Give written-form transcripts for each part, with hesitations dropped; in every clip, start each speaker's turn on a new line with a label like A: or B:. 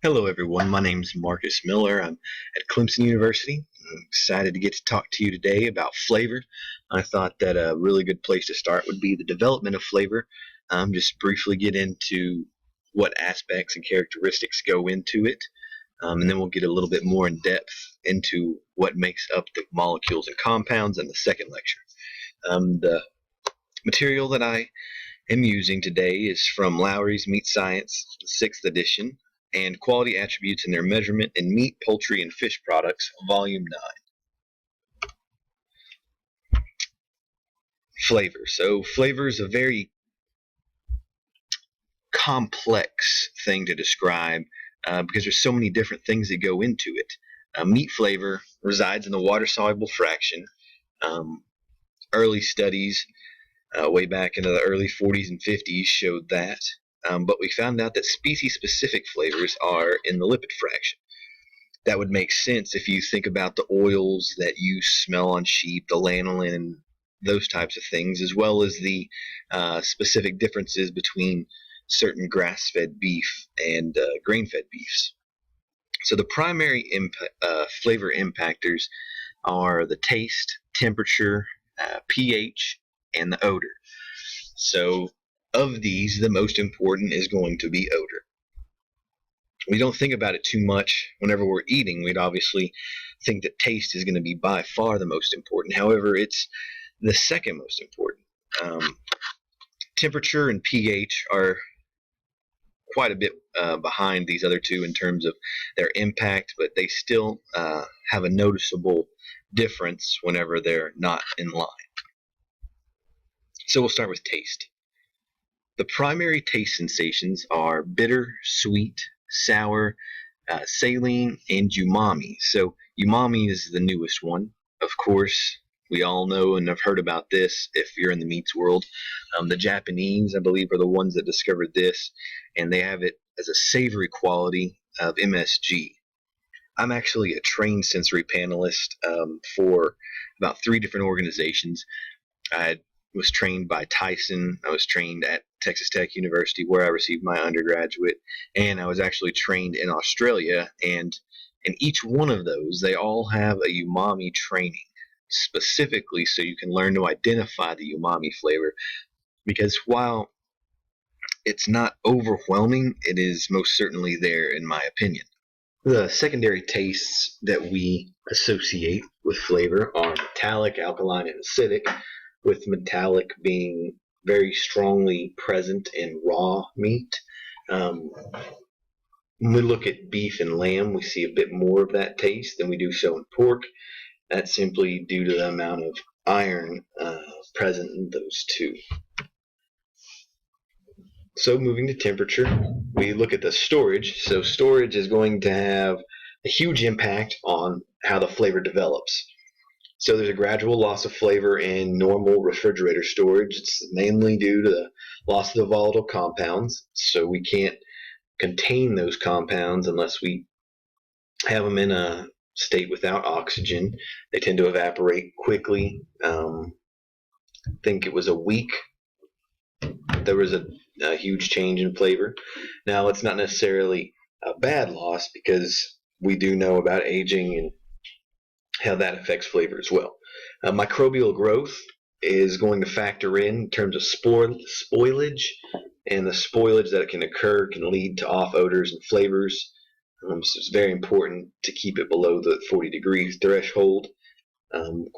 A: Hello, everyone. My name is Marcus Miller. I'm at Clemson University. I'm excited to get to talk to you today about flavor. I thought that a really good place to start would be the development of flavor. Just briefly get into what aspects and characteristics go into it, and then we'll get a little bit more in depth into what makes up the molecules and compounds in the second lecture. The material that I am using today is from Lowry's Meat Science, the 6th edition, and Quality Attributes and Their Measurement in Meat, Poultry, and Fish Products, Volume 9. Flavor. So flavor is a very complex thing to describe because there's so many different things that go into it. Meat flavor resides in the water-soluble fraction. Early studies way back into the early 40s and 50s showed that. But we found out that species-specific flavors are in the lipid fraction. That would make sense if you think about the oils that you smell on sheep, the lanolin, and those types of things, as well as the specific differences between certain grass-fed beef and grain-fed beefs. So the primary flavor impactors are the taste, temperature, pH, and the odor. So of these, the most important is going to be odor. We don't think about it too much whenever we're eating. We'd obviously think that taste is going to be by far the most important. However, it's the second most important. Temperature and pH are quite a bit behind these other two in terms of their impact, but they still have a noticeable difference whenever they're not in line. So we'll start with taste. The primary taste sensations are bitter, sweet, sour, saline, and umami. So umami is the newest one. Of course, we all know and have heard about this if you're in the meats world. The Japanese, I believe, are the ones that discovered this, and they have it as a savory quality of MSG. I'm actually a trained sensory panelist for about 3 different organizations. I was trained by Tyson. I was trained at Texas Tech University, where I received my undergraduate, and I was actually trained in Australia. And in each one of those, they all have a umami training specifically so you can learn to identify the umami flavor. Because while it's not overwhelming, it is most certainly there, in my opinion. The secondary tastes that we associate with flavor are metallic, alkaline, and acidic, with metallic being very strongly present in raw meat. When we look at beef and lamb, we see a bit more of that taste than we do so in pork. That's simply due to the amount of iron present in those two. So moving to temperature, we look at the storage. So storage is going to have a huge impact on how the flavor develops. So there's a gradual loss of flavor in normal refrigerator storage. It's mainly due to the loss of the volatile compounds. So we can't contain those compounds unless we have them in a state without oxygen. They tend to evaporate quickly. I think it was a week there was a huge change in flavor. Now, it's not necessarily a bad loss because we do know about aging and how that affects flavor as well. Microbial growth is going to factor in terms of spoilage, and the spoilage that can occur can lead to off odors and flavors. So it's very important to keep it below the 40 degrees threshold.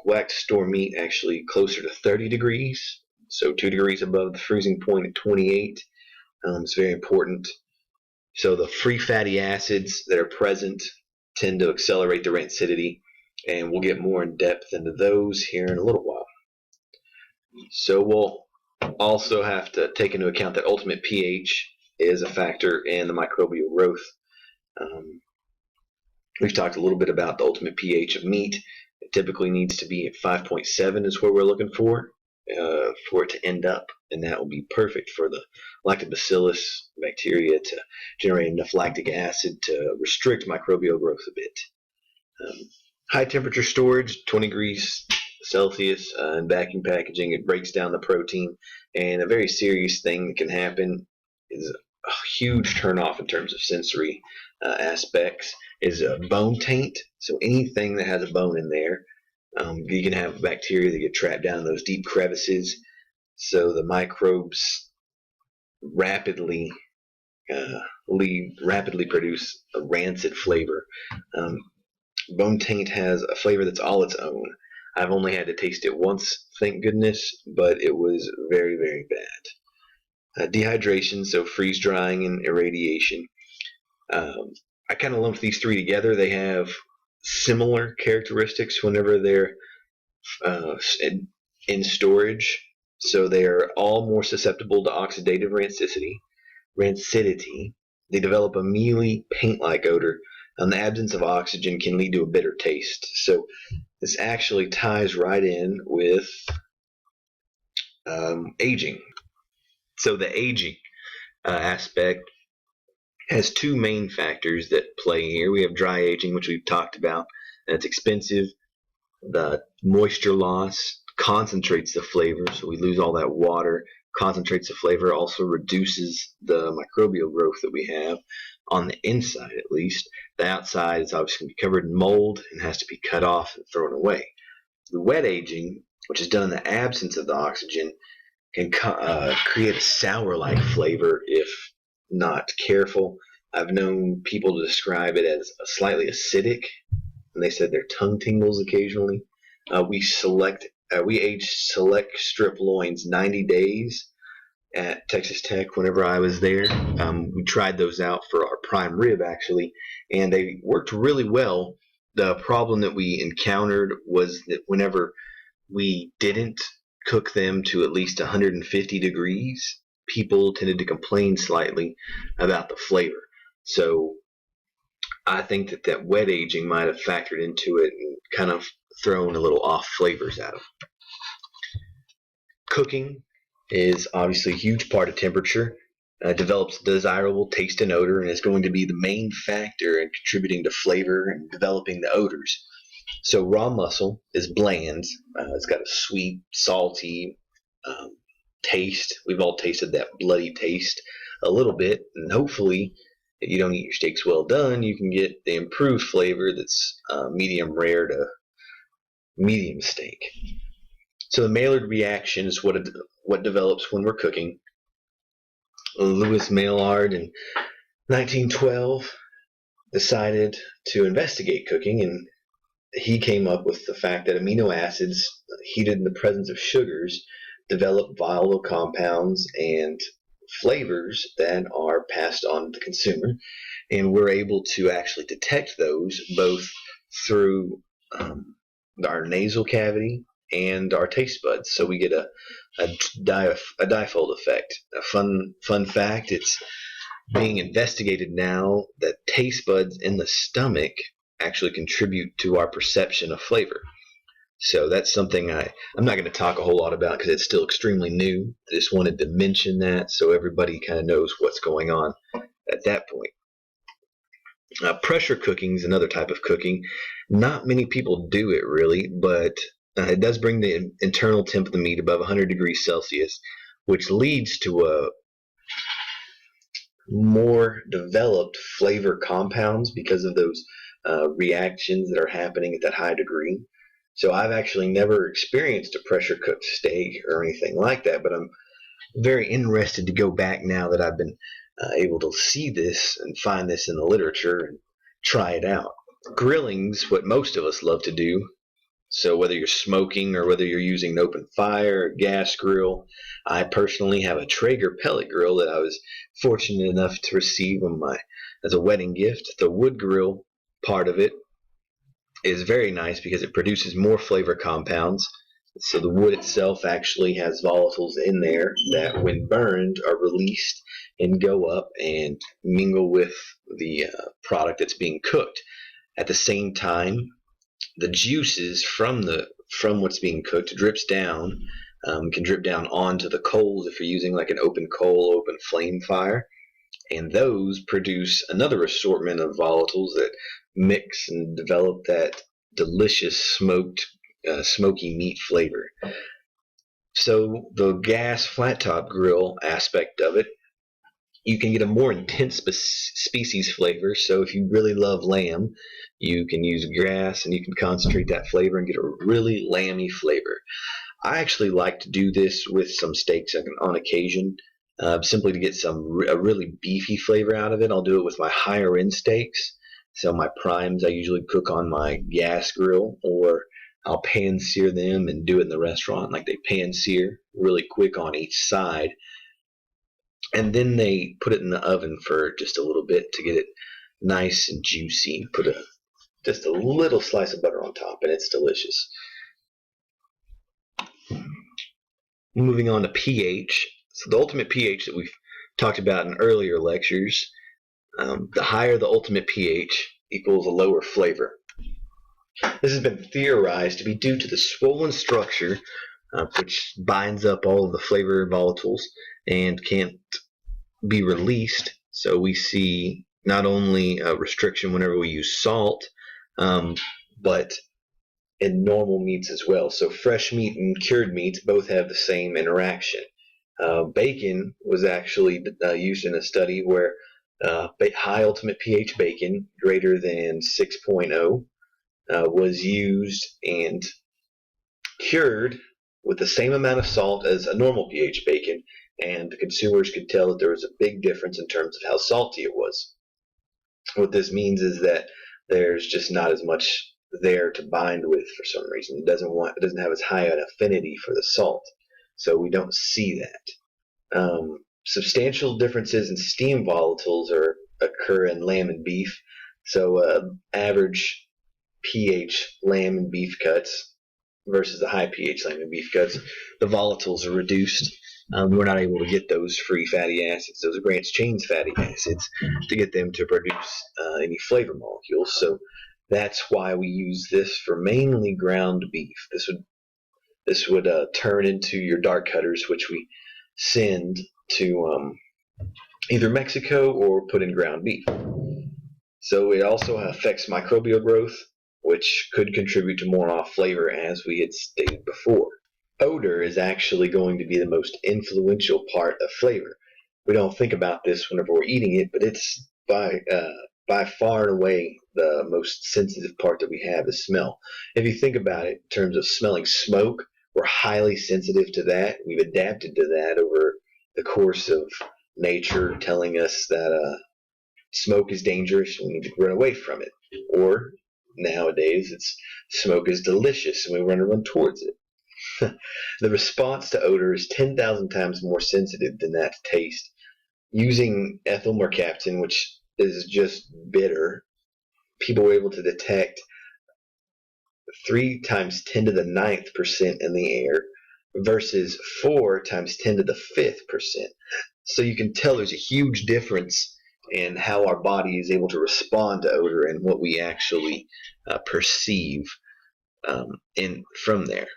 A: Wax store meat actually closer to 30 degrees, so 2 degrees above the freezing point at 28. It's very important. So the free fatty acids that are present tend to accelerate the rancidity, and we'll get more in depth into those here in a little while. So we'll also have to take into account that ultimate pH is a factor in the microbial growth. We've talked a little bit about the ultimate pH of meat. It typically needs to be at 5.7 is where we're looking for it to end up, and that will be perfect for the lactobacillus bacteria to generate enough lactic acid to restrict microbial growth a bit. High temperature storage, 20 degrees Celsius, in vacuum packaging, it breaks down the protein, and a very serious thing that can happen is a huge turnoff in terms of sensory aspects is bone taint. So anything that has a bone in there, you can have bacteria that get trapped down in those deep crevices. So the microbes rapidly rapidly produce a rancid flavor. Um, Bone taint has a flavor that's all its own. I've only had to taste it once, thank goodness, but it was very, very bad. Dehydration, so freeze drying and irradiation. I kind of lumped these three together. They have similar characteristics whenever they're in storage. So they are all more susceptible to oxidative rancidity. They develop a mealy, paint-like odor, and the absence of oxygen can lead to a bitter taste. So this actually ties right in with aging. So the aging aspect has two main factors that play here. We have dry aging, which we've talked about, and it's expensive. The moisture loss concentrates the flavor, so we lose all that water. Concentrates the flavor, also reduces the microbial growth that we have on the inside, at least. The outside is obviously going to be covered in mold and has to be cut off and thrown away. The wet aging, which is done in the absence of the oxygen, can create a sour-like flavor if not careful. I've known people to describe it as slightly acidic, and they said their tongue tingles occasionally. We aged select strip loins 90 days at Texas Tech whenever I was there. We tried those out for our prime rib, actually, and they worked really well. The problem that we encountered was that whenever we didn't cook them to at least 150 degrees, people tended to complain slightly about the flavor. So I think that wet aging might have factored into it and kind of thrown a little off flavors at them. Cooking is obviously a huge part of temperature. Develops desirable taste and odor, and is going to be the main factor in contributing to flavor and developing the odors. So raw muscle is bland. It's got a sweet, salty taste. We've all tasted that bloody taste a little bit, and hopefully, if you don't eat your steaks well done, you can get the improved flavor that's medium rare to medium steak. So the Maillard reaction is what develops when we're cooking. Louis Maillard in 1912 decided to investigate cooking, and he came up with the fact that amino acids heated in the presence of sugars develop volatile compounds and flavors that are passed on to the consumer, and we're able to actually detect those both through our nasal cavity and our taste buds. So we get a difold effect. A fun fact: it's being investigated now that taste buds in the stomach actually contribute to our perception of flavor. So that's something I'm not going to talk a whole lot about because it's still extremely new. I just wanted to mention that so everybody kind of knows what's going on at that point. Pressure cooking is another type of cooking. Not many people do it really, but it does bring the internal temp of the meat above 100 degrees Celsius, which leads to a more developed flavor compounds because of those reactions that are happening at that high degree. So I've actually never experienced a pressure cooked steak or anything like that, but I'm very interested to go back now that I've been able to see this and find this in the literature and try it out. Grilling's what most of us love to do. So whether you're smoking or whether you're using an open fire or gas grill, I personally have a Traeger pellet grill that I was fortunate enough to receive as a wedding gift. The wood grill part of it is very nice because it produces more flavor compounds. So the wood itself actually has volatiles in there that when burned are released and go up and mingle with the product that's being cooked. At the same time, the juices from what's being cooked drips down, can drip down onto the coals if you're using like an open coal, open flame fire, and those produce another assortment of volatiles that mix and develop that delicious smoky meat flavor. So the gas flat top grill aspect of it, you can get a more intense species flavor. So if you really love lamb, you can use grass and you can concentrate that flavor and get a really lamby flavor. I actually like to do this with some steaks on occasion, simply to get a really beefy flavor out of it. I'll do it with my higher end steaks. So my primes I usually cook on my gas grill, or I'll pan sear them and do it in the restaurant. Like they pan sear really quick on each side, and then they put it in the oven for just a little bit to get it nice and juicy. Put just a little slice of butter on top, and it's delicious. Moving on to pH. So the ultimate pH that we've talked about in earlier lectures, the higher the ultimate pH equals a lower flavor. This has been theorized to be due to the swollen structure, which binds up all of the flavor volatiles and can't be released. So we see not only a restriction whenever we use salt, but in normal meats as well. So fresh meat and cured meats both have the same interaction. Bacon was actually used in a study where high ultimate pH bacon, greater than 6.0, was used and cured with the same amount of salt as a normal pH bacon, and the consumers could tell that there was a big difference in terms of how salty it was. What this means is that there's just not as much there to bind with for some reason. It doesn't have as high an affinity for the salt, so we don't see that. Substantial differences in steam volatiles occur in lamb and beef. So average pH lamb and beef cuts versus the high pH lamb and beef cuts, the volatiles are reduced. We're not able to get those free fatty acids, those branched chains fatty acids, to get them to produce any flavor molecules. So that's why we use this for mainly ground beef. This would turn into your dark cutters, which we send to either Mexico or put in ground beef. So it also affects microbial growth, which could contribute to more off flavor, as we had stated before. Odor is actually going to be the most influential part of flavor. We don't think about this whenever we're eating it, but it's by far and away the most sensitive part that we have is smell. If you think about it in terms of smelling smoke, we're highly sensitive to that. We've adapted to that over the course of nature, telling us that smoke is dangerous and we need to run away from it. Or nowadays, smoke is delicious and we want to run towards it. The response to odor is 10,000 times more sensitive than that to taste. Using ethyl mercaptan, which is just bitter, people were able to detect 3 times 10 to the 9th% in the air versus 4 times 10 to the 5th%. So you can tell there's a huge difference in how our body is able to respond to odor and what we actually perceive from there.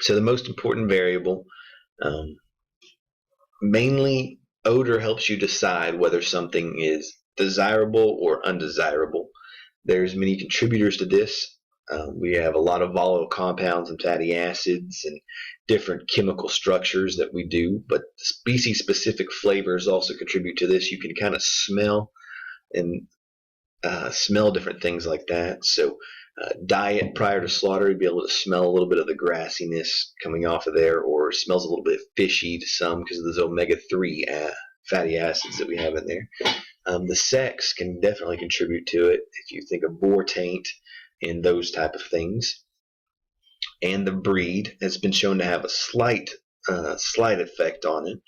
A: So the most important variable, mainly odor helps you decide whether something is desirable or undesirable. There's many contributors to this. We have a lot of volatile compounds and fatty acids and different chemical structures that we do, but species-specific flavors also contribute to this. You can kind of smell and smell different things like that. So diet prior to slaughter, you'd be able to smell a little bit of the grassiness coming off of there, or smells a little bit fishy to some because of those omega-3 fatty acids that we have in there. The sex can definitely contribute to it if you think of boar taint and those type of things. And the breed has been shown to have a slight effect on it,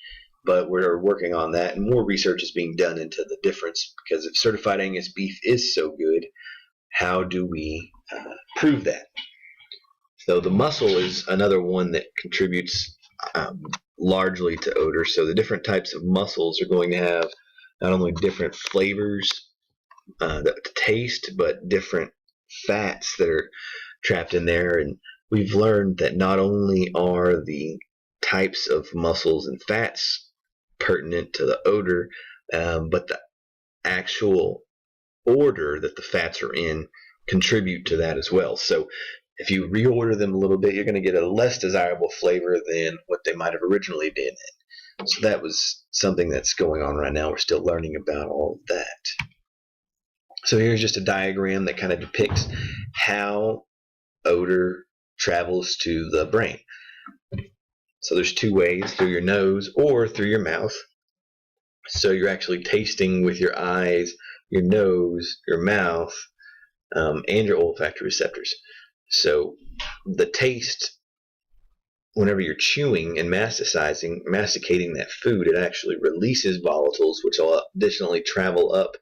A: but we're working on that, and more research is being done into the difference, because if certified Angus beef is so good, how do we prove that? So the muscle is another one that contributes largely to odor. So the different types of muscles are going to have not only different flavors that taste, but different fats that are trapped in there. And we've learned that not only are the types of muscles and fats pertinent to the odor, but the actual order that the fats are in contribute to that as well. So if you reorder them a little bit, you're going to get a less desirable flavor than what they might have originally been in. So that was something that's going on right now. We're still learning about all of that. So here's just a diagram that kind of depicts how odor travels to the brain. So there's two ways, through your nose or through your mouth. So you're actually tasting with your eyes, your nose, your mouth, and your olfactory receptors. So the taste, whenever you're chewing and masticating that food, it actually releases volatiles, which will additionally travel up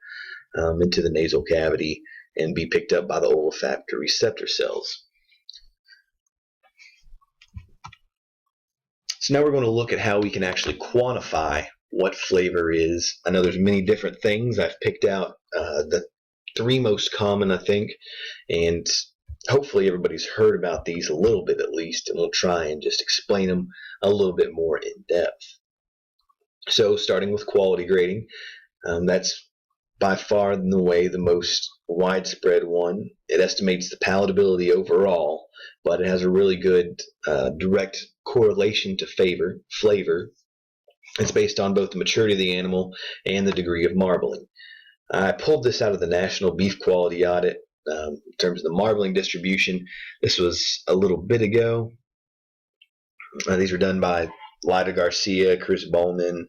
A: into the nasal cavity and be picked up by the olfactory receptor cells. So now we're going to look at how we can actually quantify what flavor is. I know there's many different things. I've picked out the three most common, I think, and hopefully everybody's heard about these a little bit at least, and we'll try and just explain them a little bit more in depth. So starting with quality grading, that's by far and away the most widespread one. It estimates the palatability overall, but it has a really good direct correlation to flavor. It's based on both the maturity of the animal and the degree of marbling. I pulled this out of the National Beef Quality Audit in terms of the marbling distribution. This was a little bit ago. These were done by Lyda Garcia, Chris Bowman,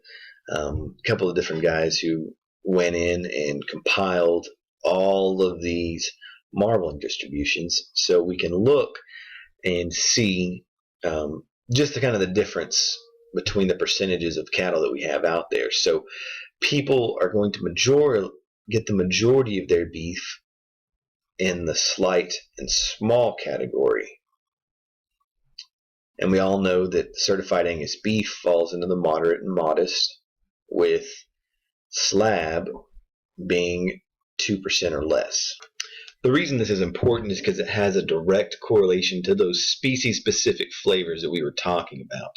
A: a couple of different guys who went in and compiled all of these marbling distributions, so we can look and see just the kind of the difference between the percentages of cattle that we have out there. So people are going to get the majority of their beef in the slight and small category. And we all know that certified Angus beef falls into the moderate and modest, with slab being 2% or less. The reason this is important is because it has a direct correlation to those species-specific flavors that we were talking about.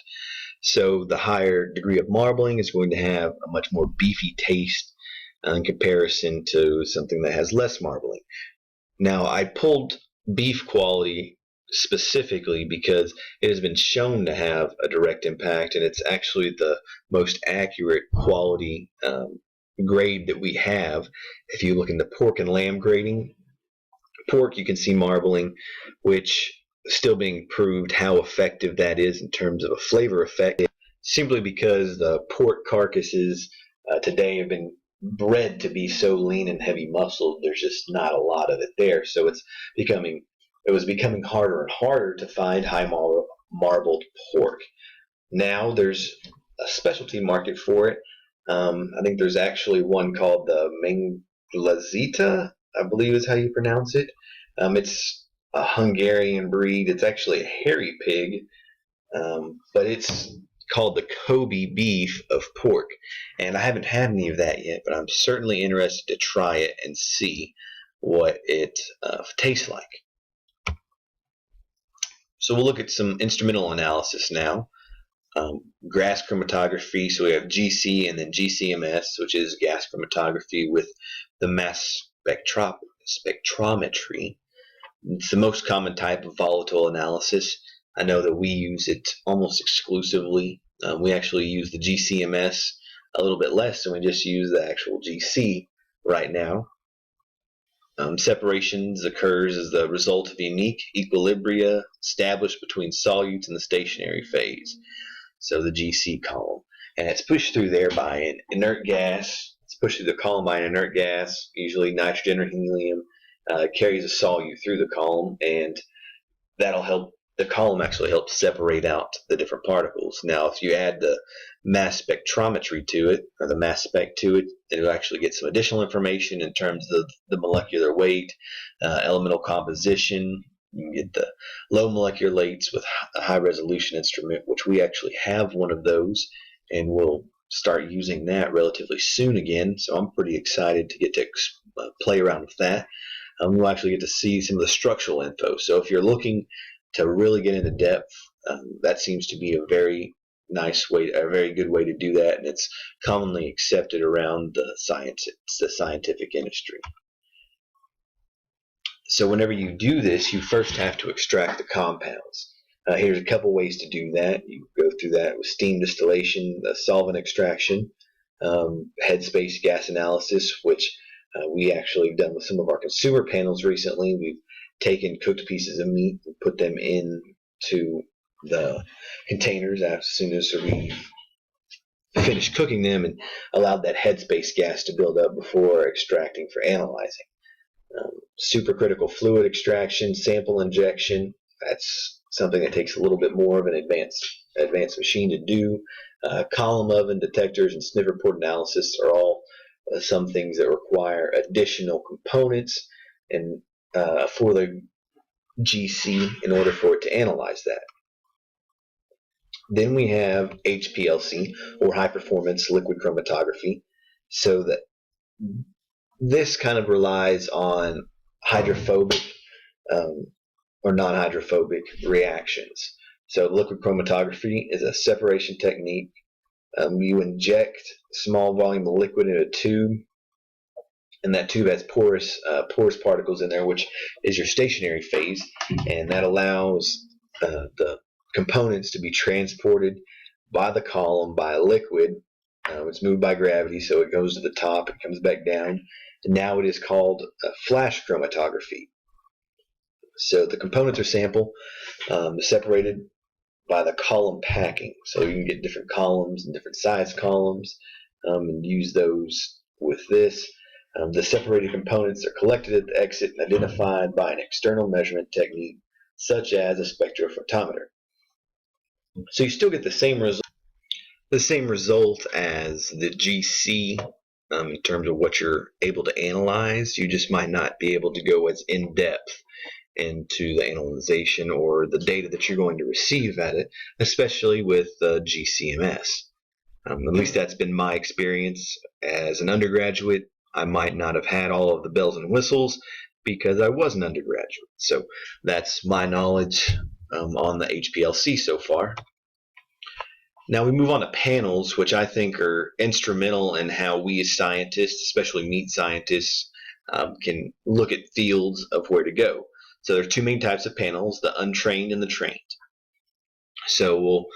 A: So the higher degree of marbling is going to have a much more beefy taste in comparison to something that has less marbling. Now, I pulled beef quality specifically because it has been shown to have a direct impact, and it's actually the most accurate quality grade that we have. If you look into pork and lamb grading, pork you can see marbling, which is still being proved how effective that is in terms of a flavor effect, simply because the pork carcasses today have been bred to be so lean and heavy muscled. There's just not a lot of it there, so it was becoming harder and harder to find high marbled pork. Now there's a specialty market for it. I think there's actually one called the Menglazita, I believe is how you pronounce it. It's a Hungarian breed. It's actually a hairy pig, but it's called the Kobe beef of pork. And I haven't had any of that yet, but I'm certainly interested to try it and see what it tastes like. So we'll look at some instrumental analysis now. Gas chromatography, so we have GC and then GCMS, which is gas chromatography with the mass spectrometry. It's the most common type of volatile analysis. I know that we use it almost exclusively. We actually use the GCMS a little bit less, and we just use the actual GC right now. Separations occurs as the result of unique equilibria established between solutes in the stationary phase, so the GC column, and it's pushed through there by an inert gas. It's pushed through the column by an inert gas, usually nitrogen or helium. Carries a solute through the column, and that'll help. The column actually helps separate out the different particles. Now, if you add the mass spectrometry to it, or the mass spec to it, it'll actually get some additional information in terms of the molecular weight, elemental composition. You can get the low molecular weights with a high resolution instrument, which we actually have one of those, and we'll start using that relatively soon again. So I'm pretty excited to get to play around with that. We'll actually get to see some of the structural info. So if you're looking to really get into depth, that seems to be a very nice way, a very good way to do that, and it's commonly accepted around the scientific industry. So whenever you do this, you first have to extract the compounds. Here's a couple ways to do that. You go through that with steam distillation, solvent extraction, headspace gas analysis, which we actually done with some of our consumer panels recently. We've taken cooked pieces of meat and put them into the containers as soon as we finished cooking them, and allowed that headspace gas to build up before extracting for analyzing. Supercritical fluid extraction, sample injection, that's something that takes a little bit more of an advanced machine to do. Column oven detectors and sniffer port analysis are all some things that require additional components and for the GC in order for it to analyze that. Then we have HPLC, or high performance liquid chromatography. So that this kind of relies on hydrophobic or non-hydrophobic reactions. So liquid chromatography is a separation technique. You inject small volume of liquid in a tube, and that tube has porous particles in there, which is your stationary phase, and that allows the components to be transported by the column by a liquid. It's moved by gravity, so it goes to the top and comes back down. And now it is called flash chromatography. So the components are separated by the column packing. So you can get different columns and different size columns and use those with this. The separated components are collected at the exit and identified by an external measurement technique, such as a spectrophotometer. So you still get the same result as the GC in terms of what you're able to analyze. You just might not be able to go as in depth into the analyzation or the data that you're going to receive at it, especially with GCMS. At least that's been my experience as an undergraduate. I might not have had all of the bells and whistles because I was an undergraduate. So that's my knowledge on the HPLC so far. Now we move on to panels, which I think are instrumental in how we as scientists, especially meat scientists, can look at fields of where to go. So there are two main types of panels, the untrained and the trained. So we'll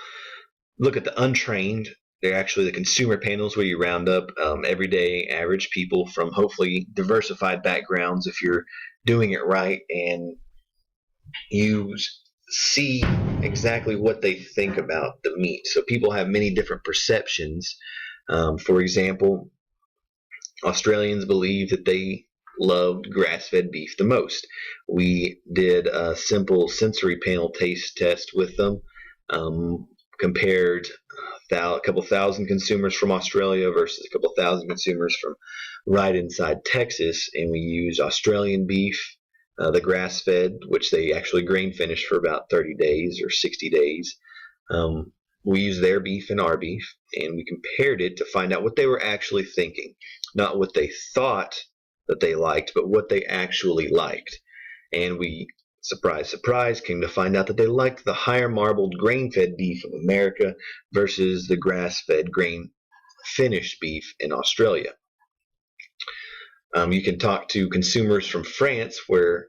A: look at the untrained. They're actually the consumer panels where you round up everyday average people from hopefully diversified backgrounds if you're doing it right, and you see exactly what they think about the meat. So people have many different perceptions. For example, Australians believe that they loved grass-fed beef the most. We did a simple sensory panel taste test with them, compared a couple thousand consumers from Australia versus a couple thousand consumers from right inside Texas, and we used Australian beef, the grass-fed, which they actually grain finished for about 30 days or 60 days. We used their beef and our beef, and we compared it to find out what they were actually thinking, not what they thought that they liked, but what they actually liked. And we, surprise, surprise, came to find out that they liked the higher marbled grain-fed beef of America versus the grass-fed grain-finished beef in Australia. You can talk to consumers from France where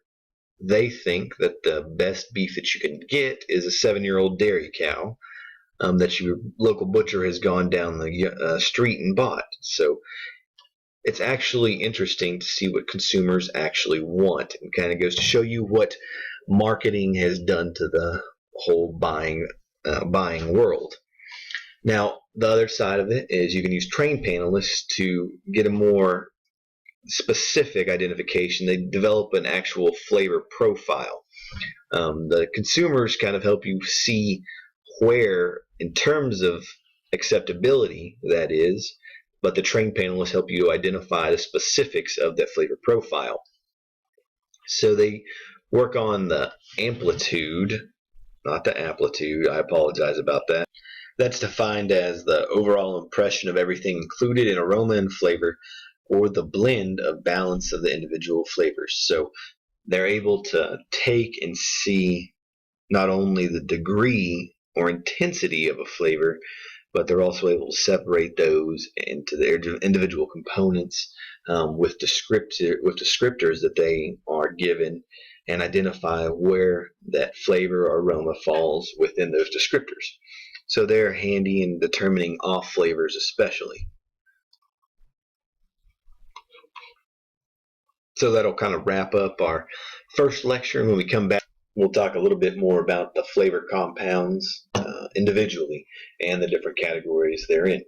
A: they think that the best beef that you can get is a 7-year-old dairy cow that your local butcher has gone down the street and bought. So it's actually interesting to see what consumers actually want. It kind of goes to show you what marketing has done to the whole buying world. Now, the other side of it is you can use trained panelists to get a more specific identification. They develop an actual flavor profile. The consumers kind of help you see where, in terms of acceptability, that is, but the trained panelists help you identify the specifics of that flavor profile. So they work on the amplitude, not the amplitude. I apologize about that. That's defined as the overall impression of everything included in aroma and flavor, or the blend of balance of the individual flavors. So they're able to take and see not only the degree or intensity of a flavor, but they're also able to separate those into their individual components with descriptors that they are given, and identify where that flavor or aroma falls within those descriptors. So they're handy in determining off flavors especially. So that'll kind of wrap up our first lecture. And when we come back, we'll talk a little bit more about the flavor compounds individually and the different categories they're in.